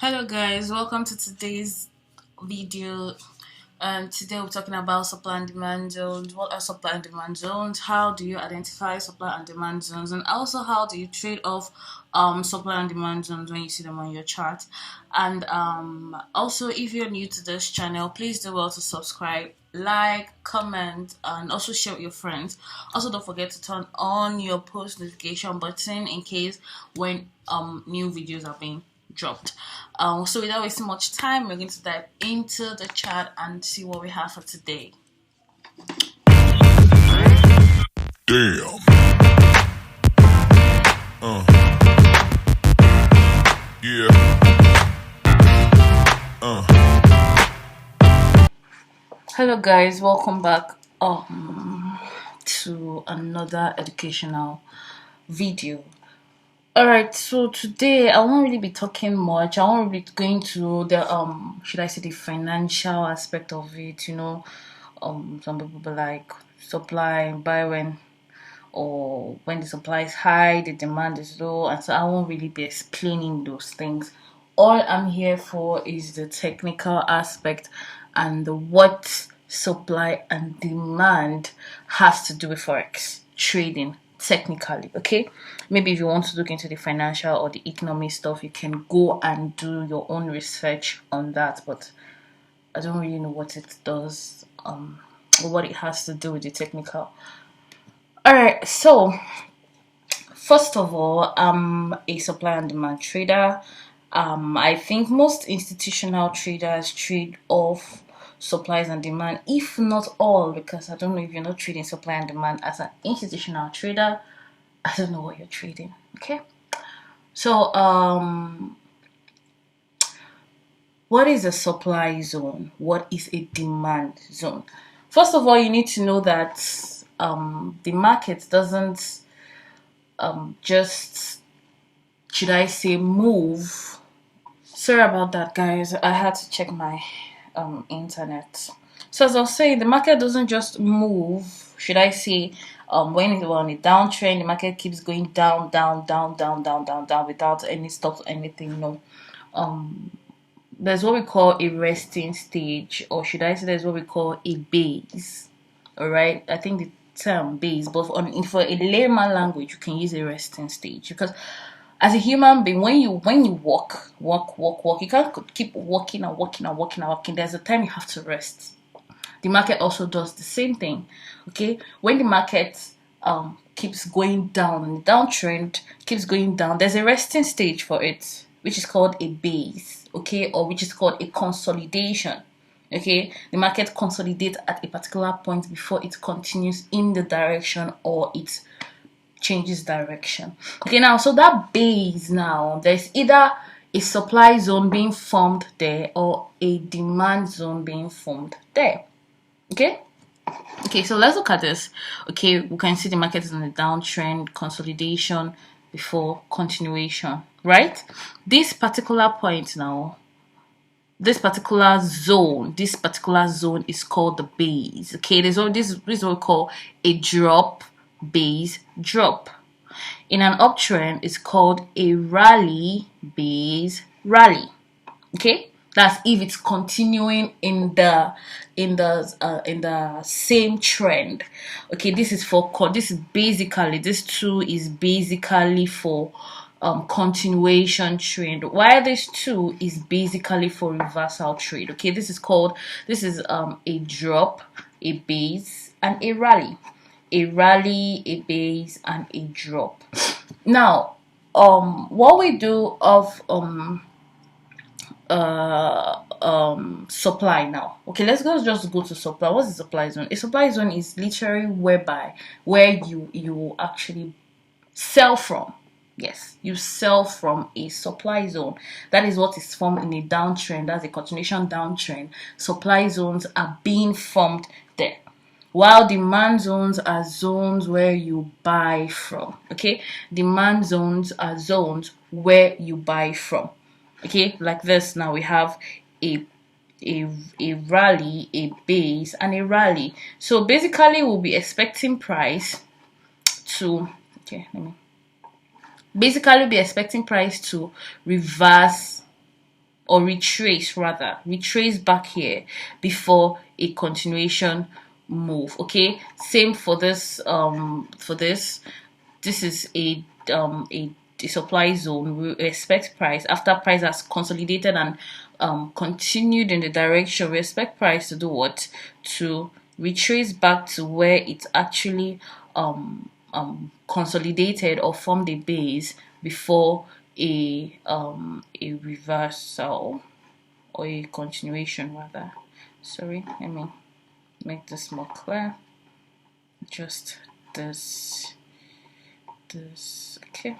Hello guys, welcome to today's video. Today we're talking about supply and demand zones. What are supply and demand zones? How do you identify supply and demand zones? And also how do you trade off supply and demand zones when you see them on your chart? And also if you're new to this channel, please do well to subscribe, like, comment, and also share with your friends. Also don't forget to turn on your post notification button in case when new videos are being dropped. So without wasting much time, we're going to dive into the chat and see what we have for today. Damn. Yeah. Hello guys, welcome back to another educational video. Alright, so today I won't really be talking much. I won't be going to the should I say the financial aspect of it, some people be like supply buy when or when the supply is high, the demand is low, and so I won't really be explaining those things. All I'm here for is the technical aspect and the what supply and demand has to do with forex trading technically. Okay, maybe if you want to look into the financial or the economic stuff, you can go and do your own research on that, but I don't really know what it does or what it has to do with the technical. All right, so first of all, I'm a supply and demand trader. I think most institutional traders trade off supplies and demand, if not all, because I don't know if you're not trading supply and demand as an institutional trader. I don't know what you're trading. Okay, so what is a supply zone? What is a demand zone? First of all, you need to know that the market doesn't just should I say move. Sorry about that, guys. I had to check my internet. So as I was saying, the market doesn't just move. Should I say, when we're on a downtrend, the market keeps going down, down, down, down, down, down, down without any stops or anything. No. There's what we call a resting stage, or should I say, there's what we call a base. All right. I think the term base, but for a layman language, you can use a resting stage because as a human being, when you walk, you can't keep walking and walking and walking and walking. There's a time you have to rest. The market also does the same thing. Okay, when the market keeps going down and the downtrend keeps going down, there's a resting stage for it, which is called a base. Okay, or which is called a consolidation. Okay, the market consolidates at a particular point before it continues in the direction or it changes direction. Okay, now so that base, now there's either a supply zone being formed there or a demand zone being formed there. Okay, so let's look at this. Okay, we can see the market is on a downtrend, consolidation before continuation, right? This particular point now, this particular zone is called the base. Okay, this is what we call a drop, base, drop. In an uptrend, it's called a rally, base, rally. Okay, that's if it's continuing in the same trend. Okay, this two is basically for continuation trade, while this two is basically for reversal trade. Okay, this is a drop, a base, and a rally. A rally, a base, and a drop. Now, what we do of supply now. Okay, just go to supply. What's the supply zone? A supply zone is literally where you actually sell from. Yes, you sell from a supply zone. That is what is formed in a downtrend. That's a continuation downtrend. Supply zones are being formed there. While demand zones are zones where you buy from. Okay, demand zones are zones where you buy from. Okay, like this. Now we have a a rally, a base, and a rally. So basically, we'll be expecting price to okay. Let me basically be expecting price to reverse or retrace back here before a continuation move. Okay, same for this. This is a supply zone. We expect price after price has consolidated and continued in the direction. We expect price to do what? To retrace back to where it's actually consolidated or formed a base before a reversal or a continuation rather. Sorry, let me make this more clear. Just this, okay.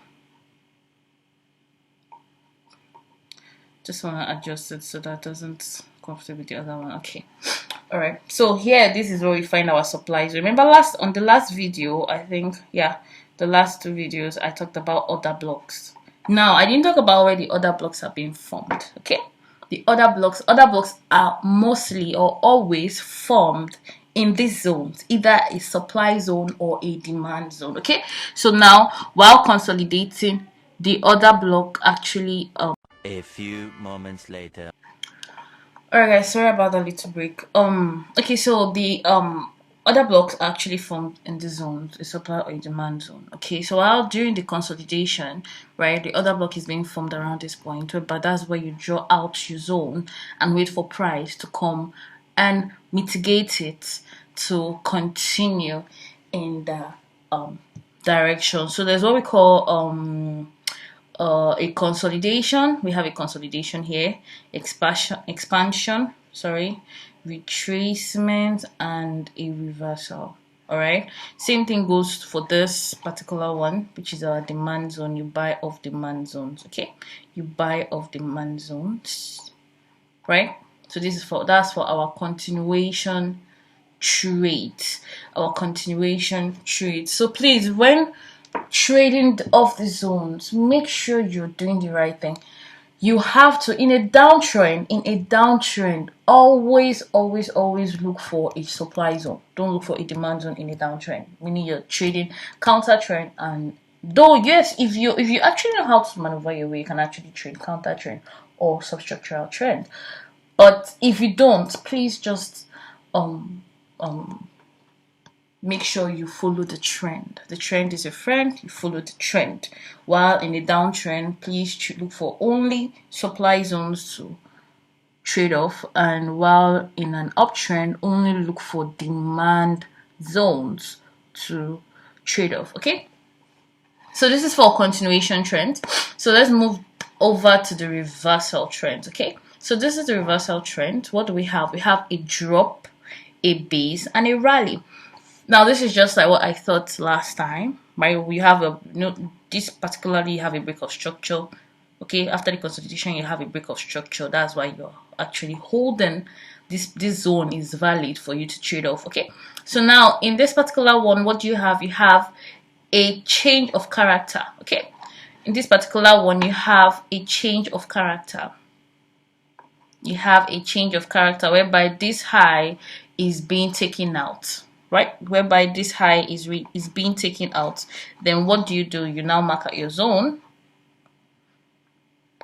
Just want to adjust it so that doesn't conflict with the other one. Okay. All right. So here, this is where we find our supplies. Remember on the last video, I think, yeah, the last two videos, I talked about order blocks. Now, I didn't talk about where the order blocks are being formed. Okay. The order blocks are mostly or always formed in these zones, either a supply zone or a demand zone. Okay. So now, while consolidating, the order block actually A few moments later. Alright guys, sorry about that little break. Okay, so the other blocks are actually formed in the zones, a supply or a demand zone. Okay, so while during the consolidation, right, the other block is being formed around this point, but that's where you draw out your zone and wait for price to come and mitigate it to continue in the direction. So there's what we call a consolidation. We have a consolidation here, expansion, sorry, retracement, and a reversal. All right, same thing goes for this particular one, which is our demand zone. You buy off demand zones. Okay, you buy off demand zones, right? So this is that's for our continuation trade, so please, when trading off the zones, make sure you're doing the right thing. You have to, in a downtrend, always look for a supply zone. Don't look for a demand zone in a downtrend, meaning you're trading counter trend. And though yes, if you actually know how to maneuver your way, you can actually trade counter trend or substructural trend. But if you don't, please just make sure you follow the trend. The trend is your friend, you follow the trend. While in a downtrend, please look for only supply zones to trade off, and while in an uptrend, only look for demand zones to trade off. Okay, so this is for continuation trend. So let's move over to the reversal trend. Okay, so this is the reversal trend. What do we have? We have a drop, a base, and a rally. Now this is just like what I thought last time, right? We have this particularly you have a break of structure. Okay, after the consolidation, you have a break of structure. That's why you're actually holding this zone is valid for you to trade off. Okay, so now in this particular one, what do you have? You have a change of character. Okay, in this particular one, you have a change of character. You have a change of character whereby this high is being taken out. Right, whereby this high is being taken out. Then what do? You now mark out your zone.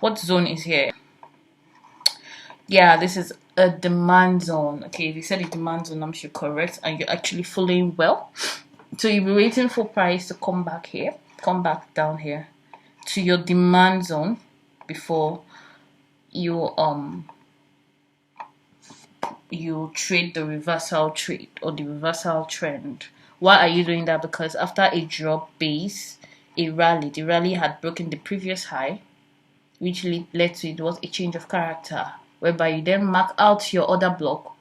What zone is here? Yeah, this is a demand zone. Okay, if you said a demand zone, I'm sure correct, and you're actually following well. So you'll be waiting for price to come back here, come back down here to your demand zone before you you trade the reversal trade or the reversal trend. Why are you doing that? Because after a drop base, the rally had broken the previous high, which led to it was a change of character, whereby you then mark out your order block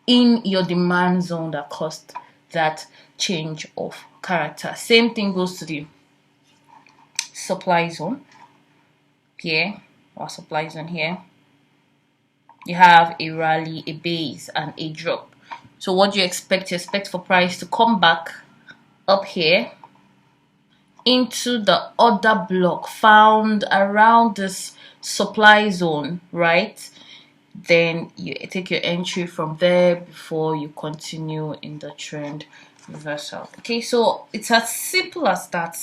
in your demand zone that caused that change of character. Same thing goes to the supply zone here, or supply zone here. You have a rally, a base, and a drop. So what do you expect? You expect for price to come back up here into the order block found around this supply zone, right? Then you take your entry from there before you continue in the trend reversal. Okay, so it's as simple as that.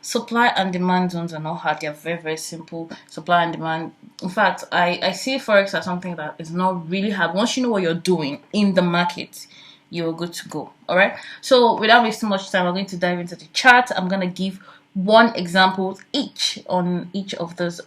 Supply and demand zones are not hard, they're very, very simple. Supply and demand. In fact, I see forex as something that is not really hard. Once you know what you're doing in the market, you're good to go. All right, so without wasting much time, we're going to dive into the chart. I'm going to give one example each on each of those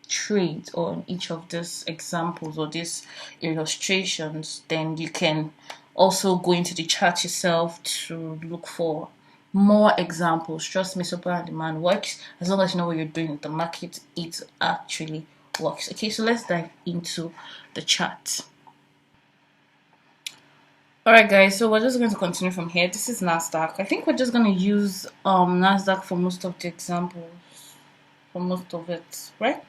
trades, or on each of these examples or these illustrations. Then you can also go into the chart yourself to look for more examples. Trust me, supply and demand works. As long as you know what you're doing in the market, it actually works. Okay, so let's dive into the chart. Alright guys, so we're just going to continue from here. This is Nasdaq. I think we're just going to use Nasdaq for most of the examples, for most of it, right?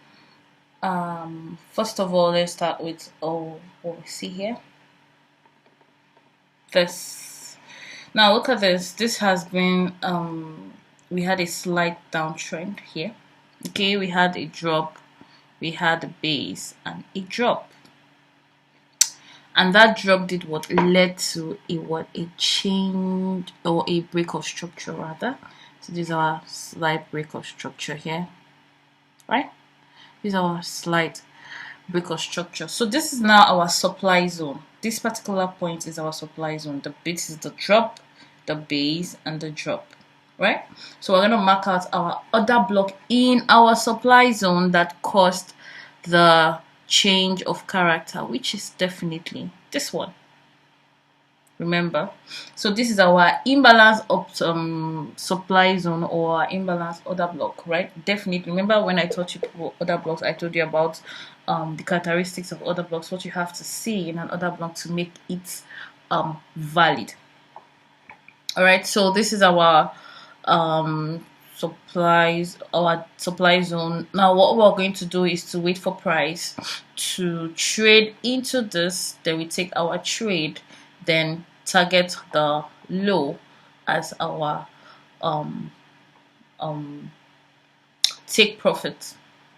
First of all, let's start with what we see here. This. Now look at this. This has been we had a slight downtrend here. Okay, we had a drop, we had a base and a drop. And that drop did what led to a change, or a break of structure rather. So this is our slight break of structure here, right? This is our slight break of structure. So this is now our supply zone. This particular point is our supply zone. This is the drop, the base, and the drop, right? So we're gonna mark out our other block in our supply zone that caused the change of character, which is definitely this one. Remember, so this is our imbalance of supply zone, or our imbalance order block, right? Definitely remember when I taught you about order blocks, I told you about the characteristics of order blocks, what you have to see in an order block to make it valid. All right, so this is our our supply zone. Now what we're going to do is to wait for price to trade into this, then we take our trade, then target the low as our take profit,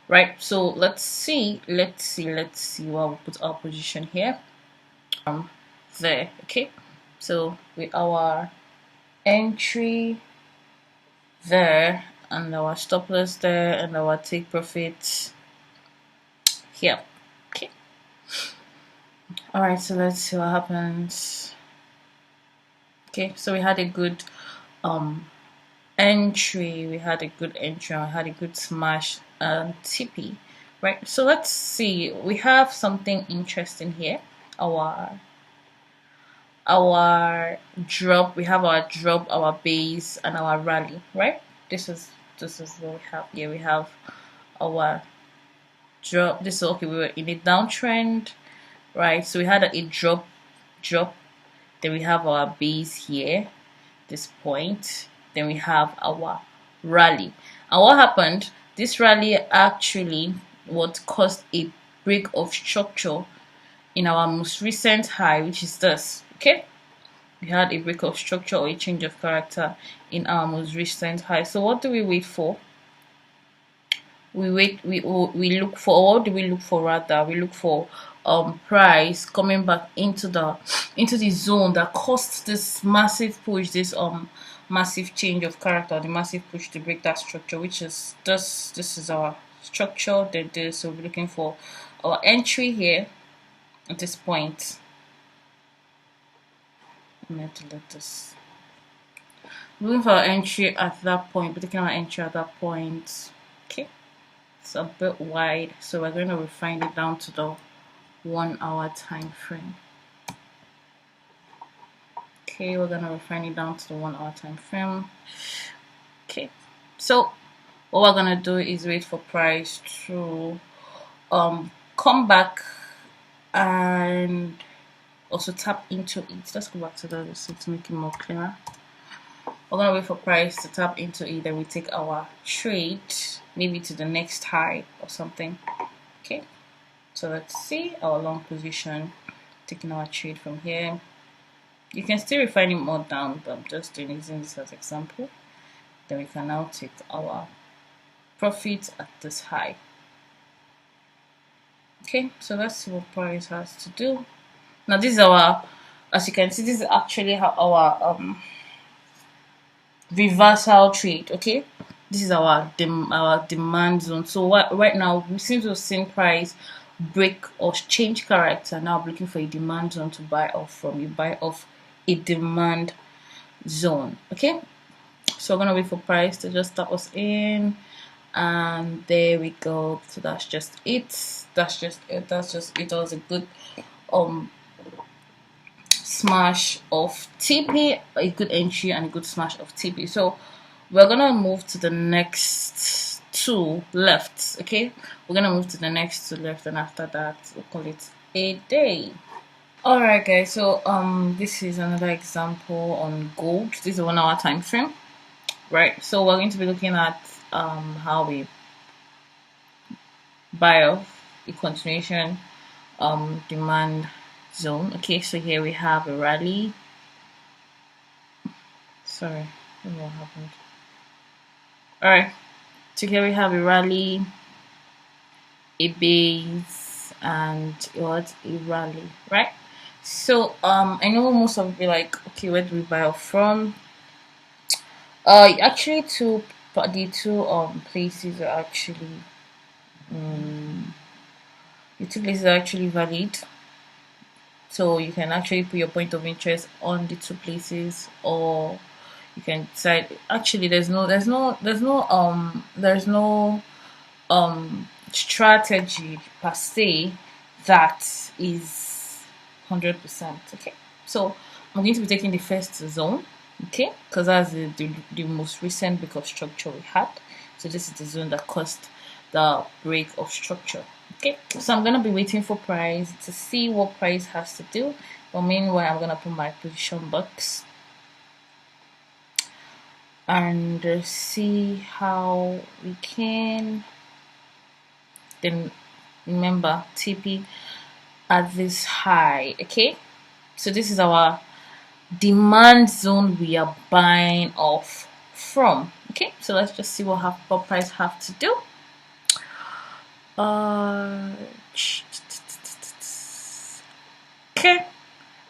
right? So let's see where we put our position here. There. Okay, so with our entry there, and our stop loss there, and our take profit here. Okay, all right, so let's see what happens. Okay, so we had a good entry, we had a good smash and TP, right? So let's see, we have something interesting here. Our drop, we have our drop, our base, and our rally, right? This is what we have here. We have our drop. This is okay, we were in a downtrend, right? So we had a drop, then we have our base here, this point, then we have our rally. And what happened, this rally actually what caused a break of structure in our most recent high, which is this. Okay, we had a break of structure, or a change of character in our most recent high. So what do we wait for? We look for, what do we look for rather? We look for price coming back into the zone that caused this massive push, this massive change of character, the massive push to break that structure, which is this is our structure. So we're looking for our entry here at this point. I'm going to let this. Looking for our entry at that point. We're taking our entry at that point. Okay, it's a bit wide, so we're going to refine it down to the 1 hour time frame. Okay, we're going to refine it down to the 1 hour time frame. Okay, so what we're going to do is wait for price to come back and also tap into it. Let's go back to the receipt to make it more clearer. We're gonna wait for price to tap into it, then we take our trade maybe to the next high or something. Okay, so let's see our long position, taking our trade from here. You can still refine it more down, but I'm just using this as example. Then we can now take our profit at this high. Okay, so let's see what price has to do. Now this is our, as you can see, this is actually how our reversal trade. Okay, this is our demand zone. So what right now we seem to have seen price break or change character. Now I'm looking for a demand zone to buy off from. You buy off a demand zone. Okay, so we're gonna wait for price to just stop us in, and there we go. So that's just it. That's just it. That's just it. Was a good um smash of TP, a good entry and a good smash of TP. So we're gonna move to the next two left. Okay, we're gonna move to the next two left, and after that we'll call it a day. All right, guys. So this is another example on gold. This is a 1 hour time frame, right? So we're going to be looking at how we buy off a continuation demand zone. Okay, so here we have a rally. Sorry, I don't know what happened. All right, so here we have a rally, a base, and what a rally, right? So I know most of you be like, okay, where do we buy off from? Actually, the two places are actually the two places are actually valid. So you can actually put your point of interest on the two places, or you can decide. Actually, there's no strategy per se that is 100%. Okay, so I'm going to be taking the first zone. Okay, because that's the most recent break of structure we had. So this is the zone that caused the break of structure. Okay, so I'm gonna be waiting for price to see what price has to do. But meanwhile, I'm gonna put my position box and see how we can. Then remember TP at this high. Okay, so this is our demand zone we are buying off from. Okay, so let's just see what price have to do. Okay,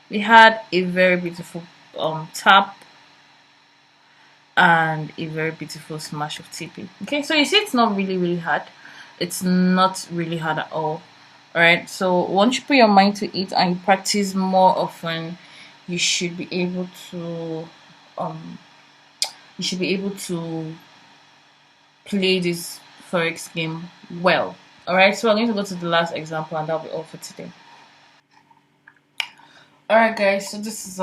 we had a very beautiful tap and a very beautiful smash of TP. Okay, so you see it's not really hard. It's not really hard at all. Alright, so once you put your mind to it and you practice more often, you should be able to um play this forex game well. Alright, so we're going to go to the last example and that'll be all for today. Alright guys, so this is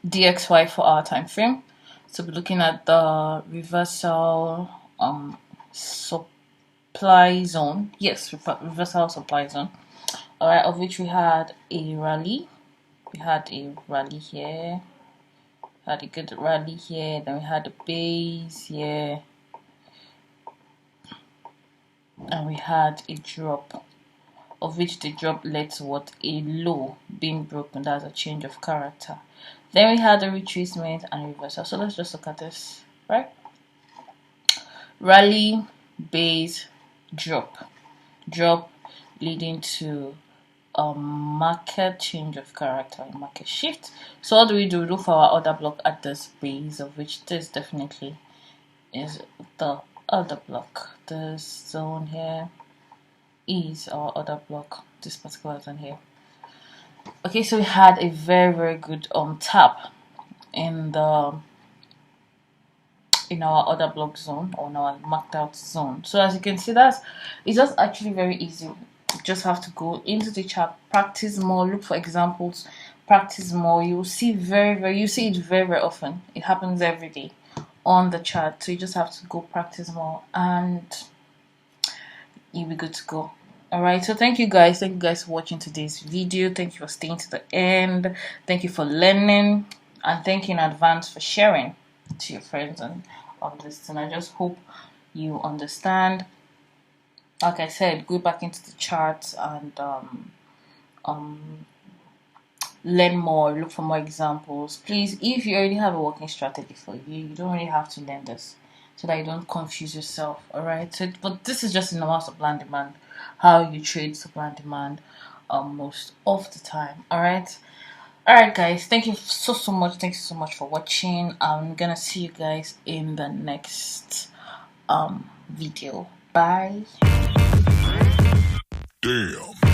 DXY for our time frame. So we're looking at the reversal supply zone. Yes, reversal supply zone. Alright, of which we had a rally. We had a rally here. Had a good rally here. Then we had a base here. And we had a drop, of which the drop led to what? A low being broken. That's a change of character. Then we had a retracement and a reversal. So let's just look at this, right? Rally, base, drop leading to a market change of character, a market shift. So what do? We look for our order block at this base, of which this definitely is the order block. This zone here is our order block, this particular zone here. Okay, so we had a very good tap in our order block zone, or in our marked out zone. So as you can see, it's just actually very easy. You just have to go into the chart, practice more, look for examples, practice more. You see it very often. It happens every day on the chart. So you just have to go practice more and you'll be good to go. Alright, so thank you guys for watching today's video. Thank you for staying to the end. Thank you for learning, and thank you in advance for sharing to your friends and all this. And I just hope you understand. Like I said, go back into the charts and learn more, look for more examples. Please, if you already have a working strategy for you, you don't really have to learn this so that you don't confuse yourself. Alright, so but this is just in normal supply and demand, how you trade supply and demand most of the time. Alright, Alright guys, thank you so much. Thank you so much for watching. I'm gonna see you guys in the next video. Bye. Damn.